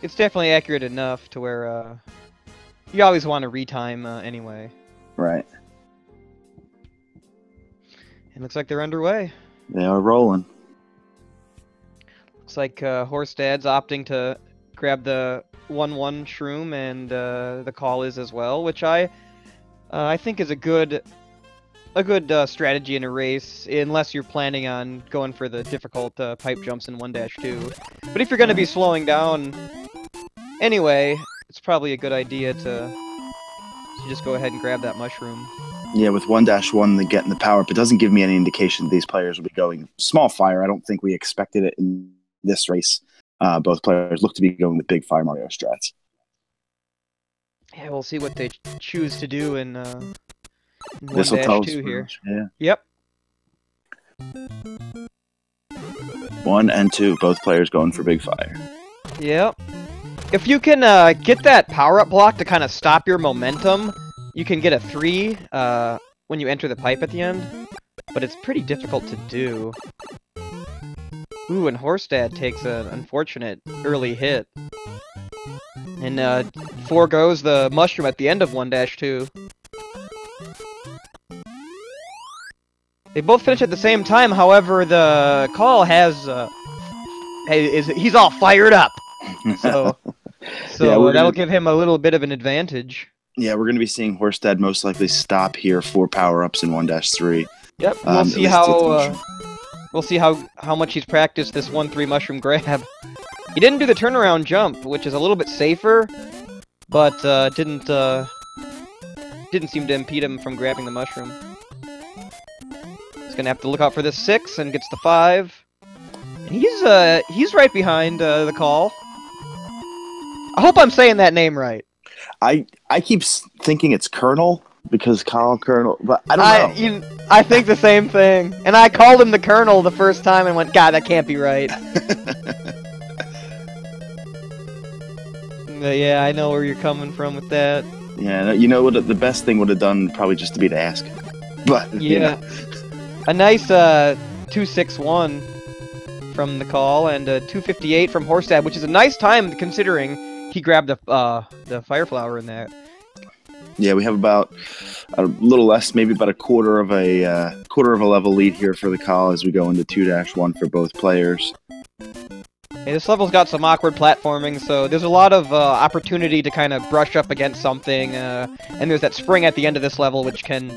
it's definitely accurate enough to where you always want to retime anyway. Right. It looks like they're underway. They are rolling. Looks like Horsedad's opting to grab the 1-1 shroom, and the call is as well, which I think is a good strategy in a race, unless you're planning on going for the difficult pipe jumps in 1-2. But if you're going to be slowing down anyway, it's probably a good idea to just go ahead and grab that mushroom. Yeah, with 1-1, they getting the power up. It doesn't give me any indication these players will be going small fire. I don't think we expected it in this race. Both players look to be going with big fire Mario strats. Yeah, we'll see what they choose to do in This will tell us 1-2 here. Yeah. Yep. 1 and 2, both players going for big fire. Yep. If you can get that power-up block to kind of stop your momentum, you can get a 3 when you enter the pipe at the end, but it's pretty difficult to do. Ooh, and Horsedad takes an unfortunate early hit. And foregoes the mushroom at the end of 1-2. They both finish at the same time, however, the call has... he's all fired up! So yeah, that'll give him a little bit of an advantage. Yeah, we're going to be seeing Horsedad most likely stop here for power-ups in 1-3. Yep, we'll see how much he's practiced this 1-3 mushroom grab. He didn't do the turnaround jump, which is a little bit safer, but didn't seem to impede him from grabbing the mushroom. He's gonna have to look out for this 6 and gets the 5. And he's right behind the call. I hope I'm saying that name right. I keep thinking it's Colonel because Colonel, but I don't know. I think the same thing. And I called him the Colonel the first time and went, God, that can't be right. Yeah, I know where you're coming from with that. Yeah, you know what? The best thing would have done probably just to be to ask. But yeah, you know. A nice 261 from the call and a 258 from Horsedad, which is a nice time considering he grabbed the fire flower in that. Yeah, we have about a little less, maybe about a quarter of a level lead here for the call as we go into 2-1 for both players. Hey, this level's got some awkward platforming, so there's a lot of opportunity to kind of brush up against something, and there's that spring at the end of this level, which can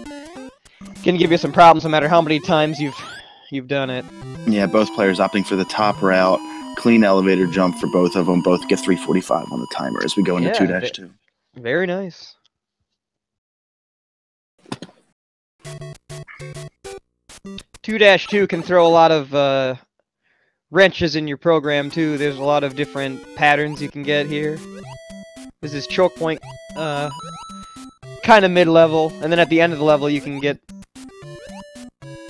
give you some problems no matter how many times you've done it. Yeah, both players opting for the top route, clean elevator jump for both of them. Both get 345 on the timer as we go into 2-2. Very nice. Two 2-2 can throw a lot of wrenches in your program too. There's a lot of different patterns you can get here. This is choke point, kind of mid-level, and then at the end of the level you can get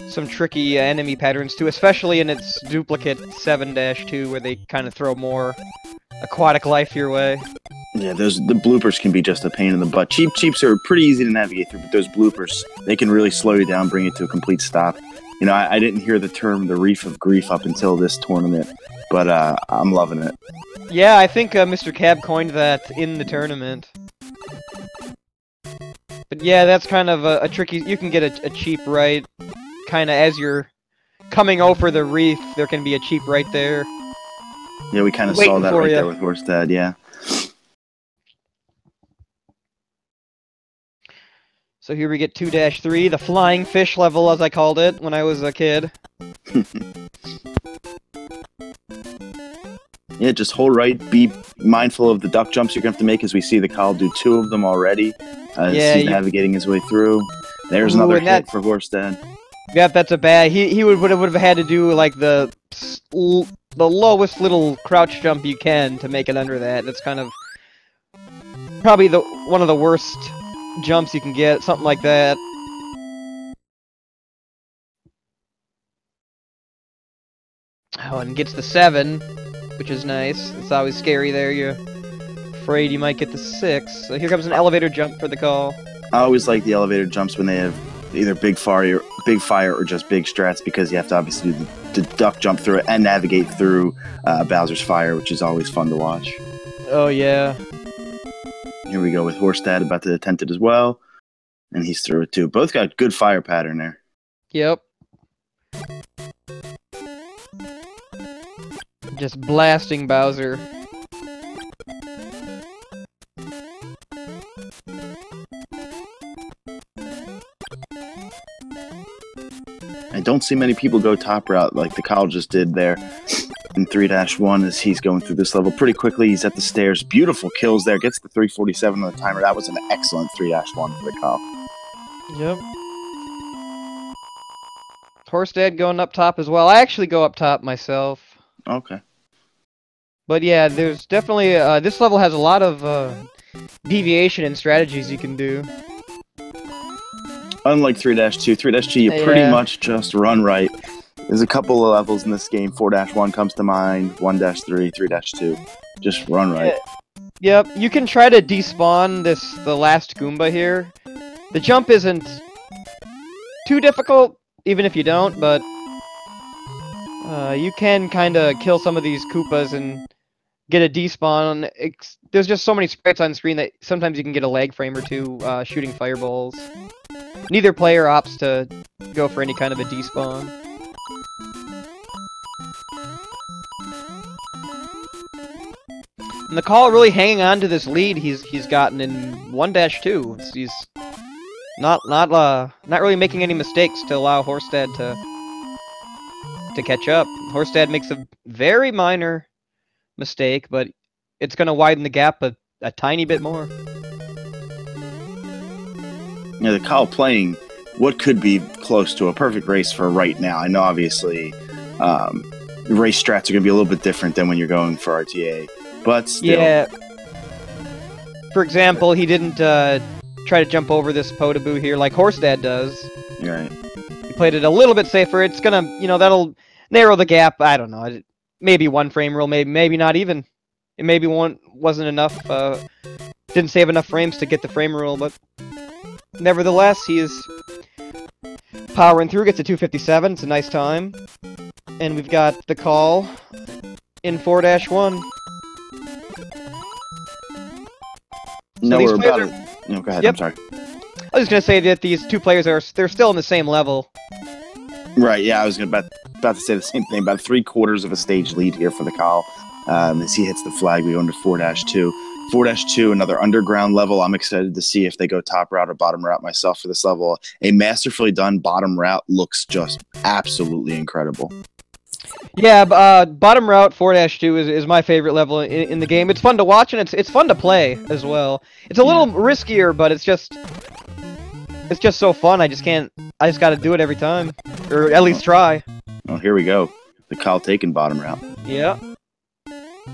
some tricky enemy patterns too, especially in its duplicate 7-2 where they kind of throw more aquatic life your way. Yeah, the bloopers can be just a pain in the butt. Cheaps are pretty easy to navigate through, but those bloopers, they can really slow you down, bring it to a complete stop. You know, I didn't hear the term the Reef of Grief up until this tournament, but I'm loving it. Yeah, I think Mr. Cab coined that in the tournament. But yeah, that's kind of a tricky... You can get a cheap right, kind of as you're coming over the reef, there can be a cheap right there. Yeah, we kind of saw that right there with Horsedad, yeah. So here we get 2-3, the flying fish level, as I called it when I was a kid. Yeah, just hold right, be mindful of the duck jumps you're going to have to make, as we see the Kyle do 2 of them already. He's navigating his way through. There's another hit for Horsedad. Yeah, that's a bad... He would have had to do, like, the lowest little crouch jump you can to make it under that. That's kind of... probably one of the worst jumps you can get, something like that. Oh, and gets the 7, which is nice. It's always scary there. You're afraid you might get the 6. So here comes an elevator jump for the call. I always like the elevator jumps when they have either big fire or just big strats, because you have to obviously do the duck jump through it and navigate through Bowser's fire, which is always fun to watch. Oh, yeah. Here we go with Horsedad about to attempt it as well. And he's through it too. Both got good fire pattern there. Yep. Just blasting Bowser. I don't see many people go top route like the Kyle just did there in 3-1 as he's going through this level pretty quickly. He's at the stairs. Beautiful kills there. Gets the 347 on the timer. That was an excellent 3-1 for the Kyle. Yep. Horsedad going up top as well. I actually go up top myself. Okay. But yeah, there's definitely... this level has a lot of deviation and strategies you can do. Unlike 3-2, 3-2 you pretty much just run right. There's a couple of levels in this game. 4-1 comes to mind. 1-3, 3-2. Just run right. Yep, you can try to despawn the last Goomba here. The jump isn't too difficult, even if you don't, but you can kind of kill some of these Koopas and get a despawn. There's just so many sprites on screen that sometimes you can get a lag frame or two shooting fireballs. Neither player opts to go for any kind of a despawn. And the Call really hanging on to this lead he's gotten in 1-2. He's not really making any mistakes to allow Horsedad to catch up. Horsedad makes a very minor mistake, but it's going to widen the gap a tiny bit more. Yeah, the Kyle playing what could be close to a perfect race for right now. I know obviously race strats are going to be a little bit different than when you're going for RTA, but still. Yeah. For example, he didn't try to jump over this Potaboo here like Horsedad does. Right. He played it a little bit safer. It's gonna, that'll narrow the gap. I don't know. Maybe one frame rule, maybe not even. It maybe wasn't enough. Didn't save enough frames to get the frame rule, but nevertheless, he is powering through. Gets a 257. It's a nice time, and we've got the Call in 4-1. No, we're about it. No, go ahead. Yep. I'm sorry. I was just gonna say that these two players they're still on the same level. Right. Yeah, I was about to say the same thing. About 3/4 of a stage lead here for the Kyle. As he hits the flag, we go into 4-2. 4-2, another underground level. I'm excited to see if they go top route or bottom route myself for this level. A masterfully done bottom route looks just absolutely incredible. Yeah, bottom route 4-2 is my favorite level in the game. It's fun to watch and it's fun to play as well. It's a little riskier, but it's just so fun. I just got to do it every time, or at least try. Well, here we go. The Kyle taking bottom route. Yeah.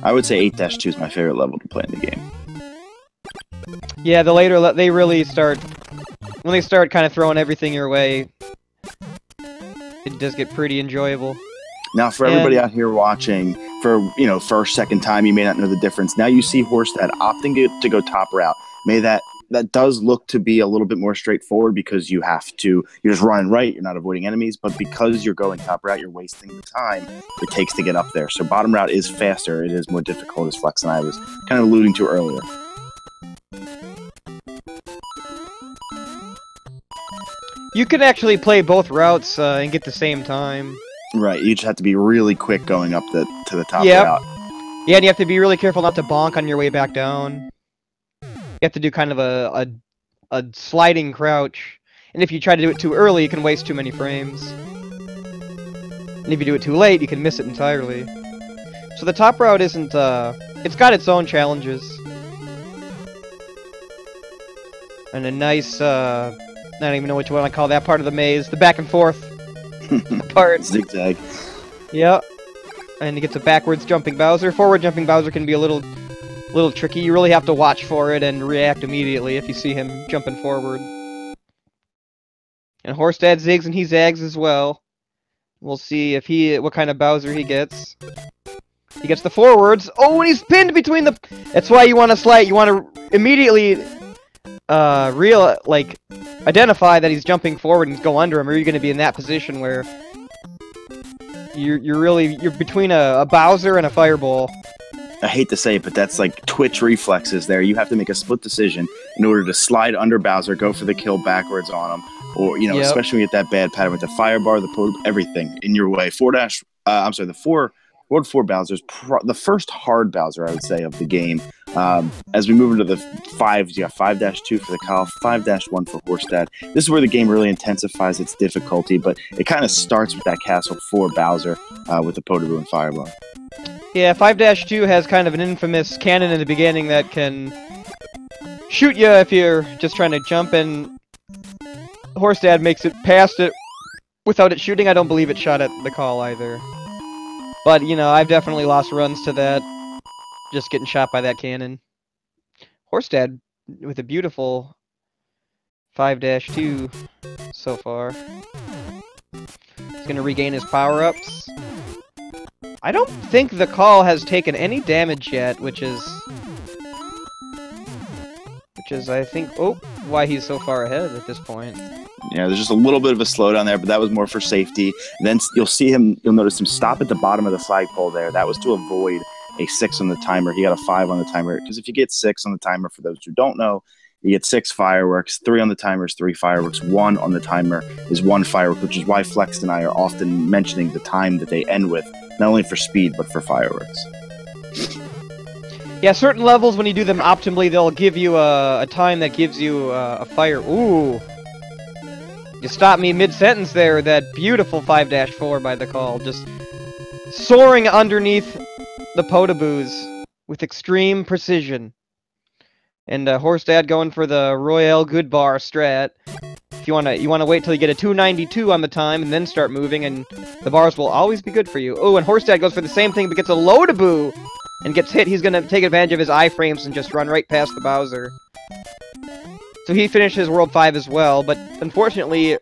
I would say 8-2 is my favorite level to play in the game. Yeah, they really start when they start kind of throwing everything your way. It does get pretty enjoyable. Now, for everybody out here watching, for first, second time, you may not know the difference. Now you see Horsedad opting to go top route. That does look to be a little bit more straightforward because you're just running right, you're not avoiding enemies, but because you're going top route, you're wasting the time it takes to get up there. So bottom route is faster, it is more difficult, as Flex and I was kind of alluding to earlier. You can actually play both routes and get the same time. Right, you just have to be really quick going up to the top route. Yeah, and you have to be really careful not to bonk on your way back down. You have to do kind of a sliding crouch, and if you try to do it too early, you can waste too many frames. And if you do it too late, you can miss it entirely. So the top route isn't, it's got its own challenges. And a nice, I don't even know what you want to call that part of the maze, the back and forth part. Zigzag. Yeah. And he gets a backwards jumping Bowser. Forward jumping Bowser can be a little tricky. You really have to watch for it and react immediately if you see him jumping forward. And Horsedad zigs and he zags as well. We'll see if what kind of Bowser he gets. He gets the forwards. Oh, and he's pinned between the... That's why you want to slide. You want to immediately identify that he's jumping forward and go under him, or you're going to be in that position where you're between a Bowser and a Fireball. I hate to say it, but that's like Twitch reflexes there. You have to make a split decision in order to slide under Bowser, go for the kill backwards on him, or, you know, especially when you get that bad pattern with the fire bar, everything in your way. The World 4 Bowser's the first hard Bowser, I would say, of the game. As we move into the 5, you got 5-2 for the Kyle, 5-1 for Horsedad. This is where the game really intensifies its difficulty, but it kind of starts with that Castle 4 Bowser with the Potable and Fireball. Yeah, 5-2 has kind of an infamous cannon in the beginning that can shoot you if you're just trying to jump, and Horsedad makes it past it without it shooting. I don't believe it shot at the Call either. But, you know, I've definitely lost runs to that, just getting shot by that cannon. Horsedad with a beautiful 5-2 so far. He's going to regain his power-ups. I don't think the Call has taken any damage yet, which is I think, why he's so far ahead at this point. Yeah, there's just a little bit of a slowdown there, but that was more for safety. And then you'll notice him stop at the bottom of the flagpole there. That was to avoid a 6 on the timer. He got a 5 on the timer, because if you get 6 on the timer, for those who don't know, you get 6 fireworks. 3 on the timer is 3 fireworks. 1 on the timer is 1 firework, which is why Flex and I are often mentioning the time that they end with, not only for speed, but for fireworks. Yeah, certain levels, when you do them optimally, they'll give you a time that gives you a fire. Ooh! You stopped me mid-sentence there, that beautiful 5-4 by the Call, just soaring underneath the Potaboos with extreme precision. And Horsedad going for the Royale Good Bar strat. If you wanna wait till you get a 292 on the time and then start moving, and the bars will always be good for you. Oh, and Horsedad goes for the same thing but gets a Loadaboo and gets hit. He's gonna take advantage of his iframes and just run right past the Bowser. So he finishes World 5 as well, but unfortunately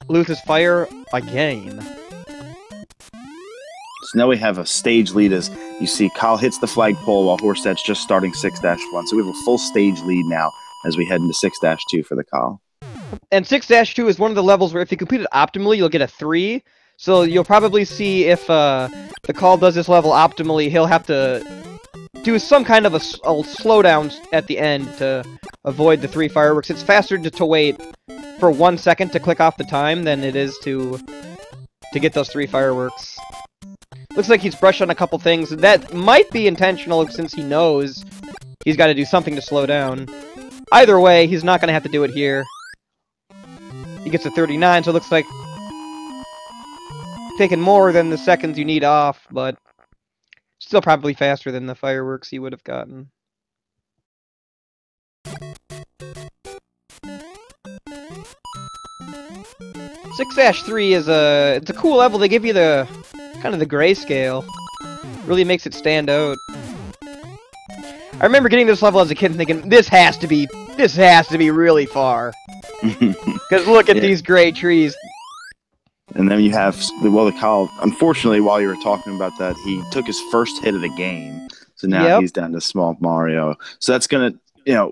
loses fire again. So now we have a stage lead as you see Kyle hits the flagpole while Horsedad's just starting 6-1. So we have a full stage lead now as we head into 6-2 for the Kyle. And 6-2 is one of the levels where if you complete it optimally, you'll get a 3. So you'll probably see if the Call does this level optimally, he'll have to do some kind of a slowdown at the end to avoid the 3 fireworks. It's faster to wait for 1 second to click off the time than it is to get those 3 fireworks. Looks like he's brushed on a couple things. That might be intentional since he knows he's got to do something to slow down. Either way, he's not going to have to do it here. He gets a 39, so it looks like taking more than the seconds you need off, but still probably faster than the fireworks he would have gotten. 6-3 is it's a cool level. They give you the kind of the grayscale. Really makes it stand out. I remember getting this level as a kid and thinking, this has to be really far. Because look at these gray trees. And then you have the Kyle. Unfortunately, while you were talking about that, he took his first hit of the game. So now he's down to Small Mario. So that's gonna,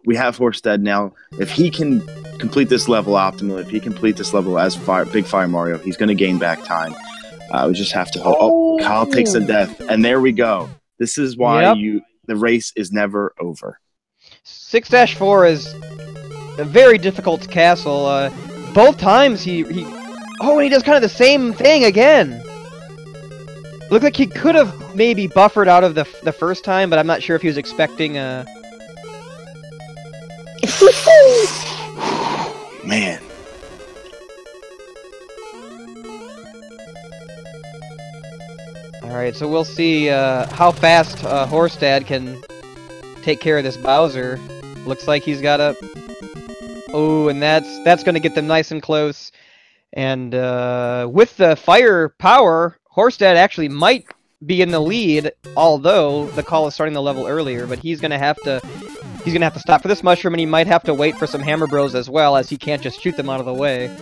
we have Horsedad now. If he can complete this level optimally, if he complete this level as Big Fire Mario, he's gonna gain back time. We just have to hope. Oh, Kyle takes a death, and there we go. This is why the race is never over. 6-4 is a very difficult castle. Both times he and he does kind of the same thing again. Looked like he could have maybe buffered out of the first time, but I'm not sure if he was expecting a... Man. Alright, so we'll see how fast Horsedad can take care of this Bowser. Looks like he's got a... Oh, and that's going to get them nice and close. And with the fire power, Horsedad actually might be in the lead, although the Call is starting the level earlier. But he's gonna have to stop for this mushroom, and he might have to wait for some Hammer Bros as well, as he can't just shoot them out of the way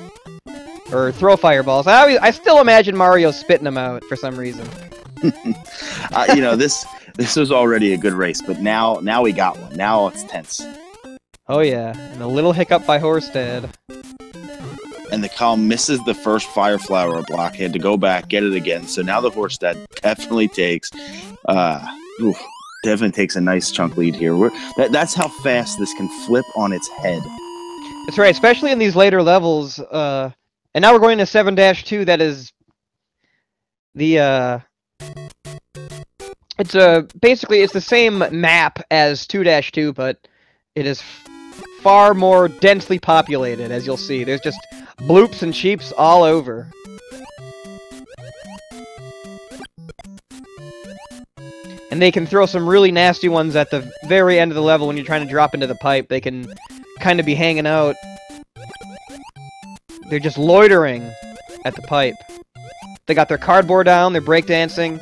or throw fireballs. I still imagine Mario spitting them out for some reason. This was already a good race, but now we got one. Now it's tense. Oh yeah, and a little hiccup by Horsedad. And the Kyle misses the first Fire Flower block. He had to go back, get it again. So now the Horsedad definitely takes definitely takes a nice chunk lead here. That's how fast this can flip on its head. That's right, especially in these later levels. And now we're going to 7-2. That is the it's basically it's the same map as 2-2, but it is far more densely populated, as you'll see. There's just bloops and cheeps all over. And they can throw some really nasty ones at the very end of the level when you're trying to drop into the pipe. They can kind of be hanging out. They're just loitering at the pipe. They got their cardboard down, they're breakdancing.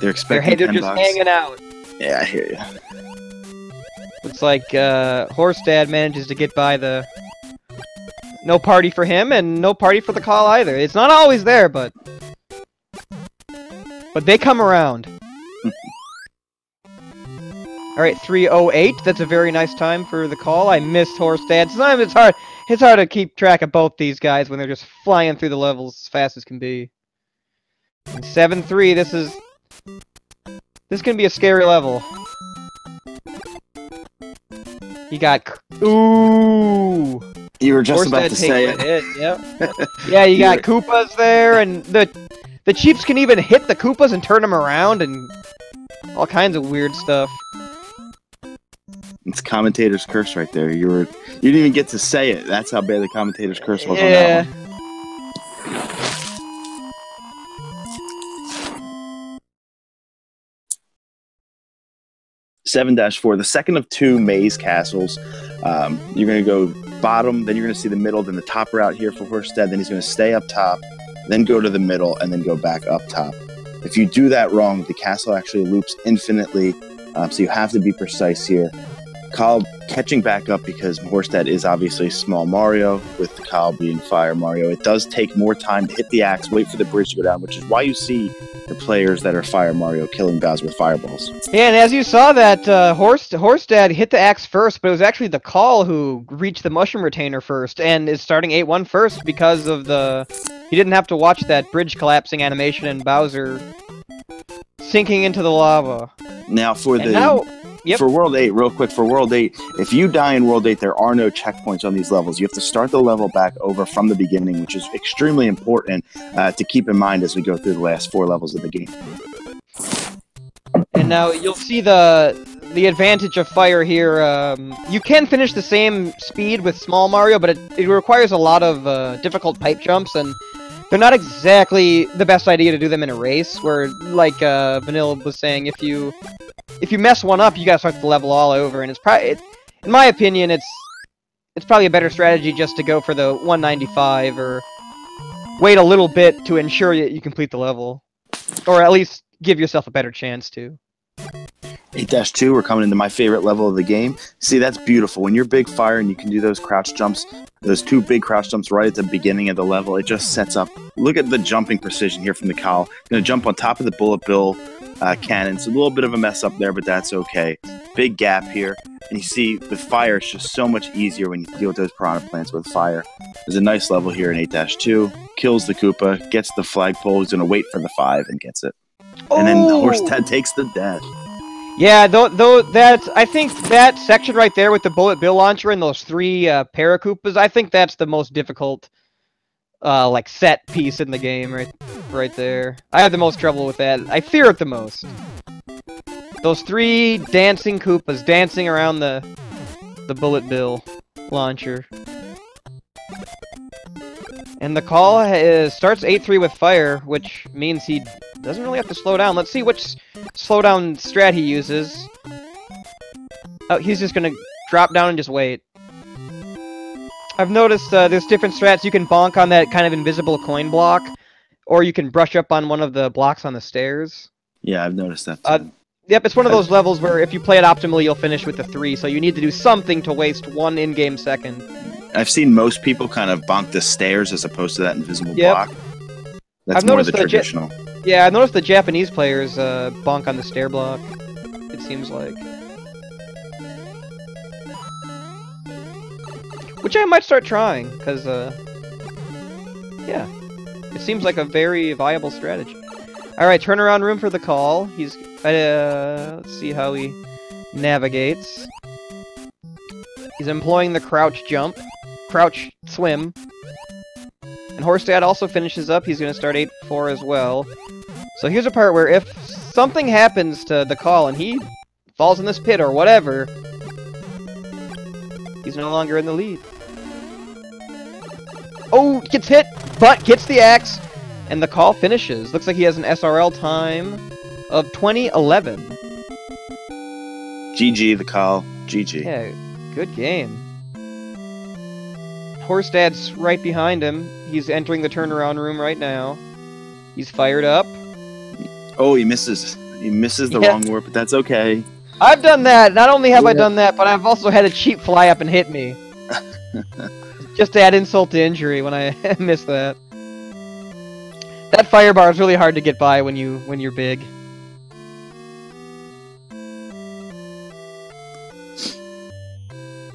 They're expecting they're just hanging out. Yeah, I hear you. Looks like Horsedad manages to get by the... No party for him, and no party for the call either. It's not always there, but they come around. Alright, 3:08. That's a very nice time for the call. I missed Horsedad. Sometimes it's hard to keep track of both these guys when they're just flying through the levels as fast as can be. And 7-3, this can be a scary level. You got... Ooh! You were just about to say it. Yep. Yeah, you got Koopas there, and the Cheeps can even hit the Koopas and turn them around, and all kinds of weird stuff. It's commentator's curse right there. You didn't even get to say it. That's how bad the commentator's curse was on that one. 7-4, the second of two maze castles. You're going to go bottom, then you're going to see the middle, then the top route here for Horsedad, then he's going to stay up top, then go to the middle, and then go back up top. If you do that wrong, the castle actually loops infinitely, so you have to be precise here. Kyle catching back up because Horsedad is obviously small Mario, with Kyle being fire Mario. It does take more time to hit the axe, wait for the bridge to go down, which is why you see the players that are fire Mario killing Bowser with fireballs. Yeah, and as you saw that Horsedad hit the axe first, but it was actually the call who reached the mushroom retainer first, and is starting 8-1 first because of he didn't have to watch that bridge collapsing animation and Bowser sinking into the lava. Now for World 8, real quick, for World 8, if you die in World 8, there are no checkpoints on these levels. You have to start the level back over from the beginning, which is extremely important to keep in mind as we go through the last 4 levels of the game. And now you'll see the advantage of fire here. You can finish the same speed with small Mario, but it requires a lot of difficult pipe jumps, and they're not exactly the best idea to do them in a race, where, like Vanilla was saying, if you mess one up, you gotta start the level all over, and it's probably, in my opinion, it's probably a better strategy just to go for the 195, or wait a little bit to ensure that you complete the level. Or at least give yourself a better chance to. 8-2, we're coming into my favorite level of the game. See, that's beautiful. When you're big fire and you can do those crouch jumps, those 2 big crouch jumps right at the beginning of the level, it just sets up. Look at the jumping precision here from the Cowl. Going to jump on top of the Bullet Bill cannon. It's a little bit of a mess up there, but that's okay. Big gap here. And you see, with fire, it's just so much easier when you deal with those piranha plants with fire. There's a nice level here in 8-2. Kills the Koopa, gets the flagpole. He's going to wait for the 5 and gets it. And then the Horsedad takes the death. Yeah, I think that section right there with the Bullet Bill launcher and those 3 Paracoopas, I think that's the most difficult like set piece in the game right there. I have the most trouble with that. I fear it the most. Those 3 dancing Koopas dancing around the Bullet Bill launcher. And the call starts 8-3 with fire, which means he doesn't really have to slow down. Let's see which slowdown strat he uses. Oh, he's just gonna drop down and just wait. I've noticed there's different strats. You can bonk on that kind of invisible coin block, or you can brush up on one of the blocks on the stairs. Yeah, I've noticed that too. Yep, it's one of those levels where if you play it optimally, you'll finish with the 3, so you need to do something to waste 1 in-game second. I've seen most people kind of bonk the stairs as opposed to that invisible block. That's more the traditional. Yeah, I've noticed the Japanese players bonk on the stair block, it seems like. Which I might start trying, because, yeah. It seems like a very viable strategy. Alright, turnaround room for the call. He's Let's see how he navigates. He's employing the crouch jump, crouch swim. And Horsedad also finishes up. He's going to start 8-4 as well. So here's a part where if something happens to the call and he falls in this pit or whatever, he's no longer in the lead. Oh, gets hit, but gets the axe, and the call finishes. Looks like he has an SRL time of 20:11. GG, the call. GG. Yeah, good game. Horsedad's right behind him. He's entering the turnaround room right now. He's fired up. Oh, he misses. He misses the wrong warp, but that's okay. I've done that. Not only have I done that, but I've also had a cheap fly up and hit me. Just to add insult to injury when I miss that. That fire bar is really hard to get by when you're big.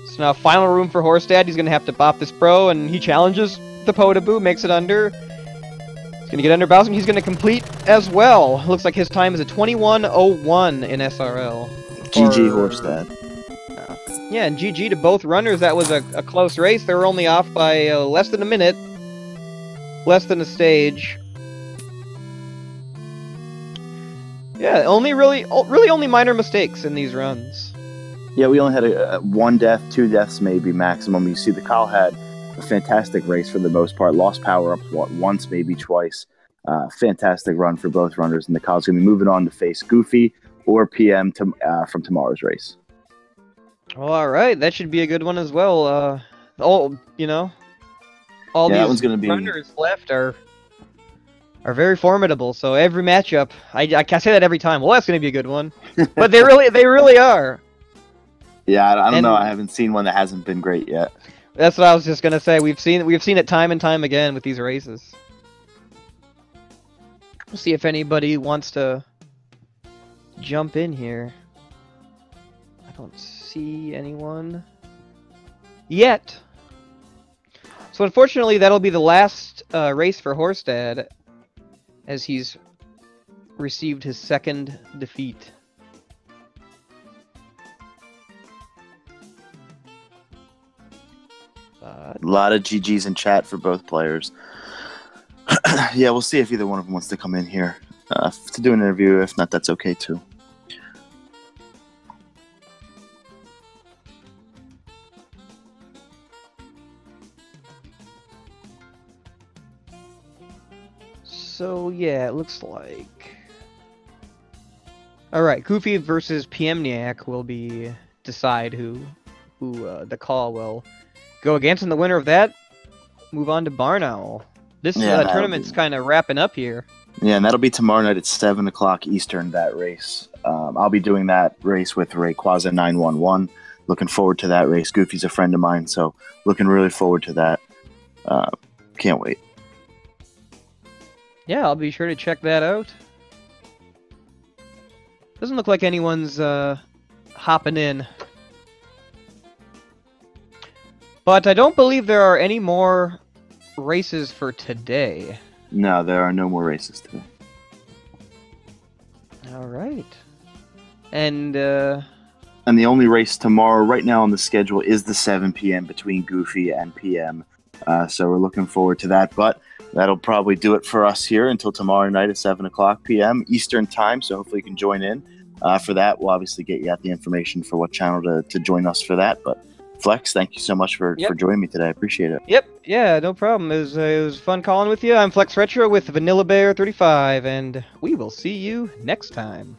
So now final room for Horsedad. He's gonna have to bop this pro, and he challenges the Potaboo, makes it under. He's gonna get under Bowser. He's gonna complete as well. Looks like his time is a 21:01 in SRL. GG Horsedad. Yeah, and GG to both runners. That was a close race. They were only off by less than a minute. Less than a stage. Yeah, really only minor mistakes in these runs. Yeah, we only had one death, 2 deaths maybe maximum. You see the Kyle had a fantastic race for the most part. Lost power ups once, maybe twice. Fantastic run for both runners, and the Kyle's going to be moving on to face Goofy or PM from tomorrow's race. Well, all right, that should be a good one as well. All these runners left are very formidable. So every matchup, I say that every time. Well, that's going to be a good one, but they really are. Yeah, I don't know. I haven't seen one that hasn't been great yet. That's what I was just going to say. We've seen it time and time again with these races. We'll see if anybody wants to jump in here. I don't see anyone yet. So unfortunately, that'll be the last race for Horsedad, as he's received his second defeat. A lot of GGs in chat for both players. Yeah, we'll see if either one of them wants to come in here to do an interview. If not, that's okay too. So yeah, it looks like. All right, Goofy versus PMniac will decide who the call will go against, and the winner of that move on to Barn Owl. This tournament's kind of wrapping up here. Yeah, and that'll be tomorrow night at 7 o'clock Eastern, that race. I'll be doing that race with Rayquaza 911. Looking forward to that race. Goofy's a friend of mine, so looking really forward to that. Can't wait. Yeah, I'll be sure to check that out. Doesn't look like anyone's hopping in. But I don't believe there are any more races for today. No, there are no more races today. All right. And the only race tomorrow, right now on the schedule, is the 7 p.m. between Goofy and PM. So we're looking forward to that. But that'll probably do it for us here until tomorrow night at 7 o'clock p.m. Eastern time. So hopefully you can join in for that. We'll obviously get you out the information for what channel to join us for that. But Flex, thank you so much for joining me today. I appreciate it. Yep. Yeah, no problem. It was fun calling with you. I'm Flex Retro with Vanilla Bear 35, and we will see you next time.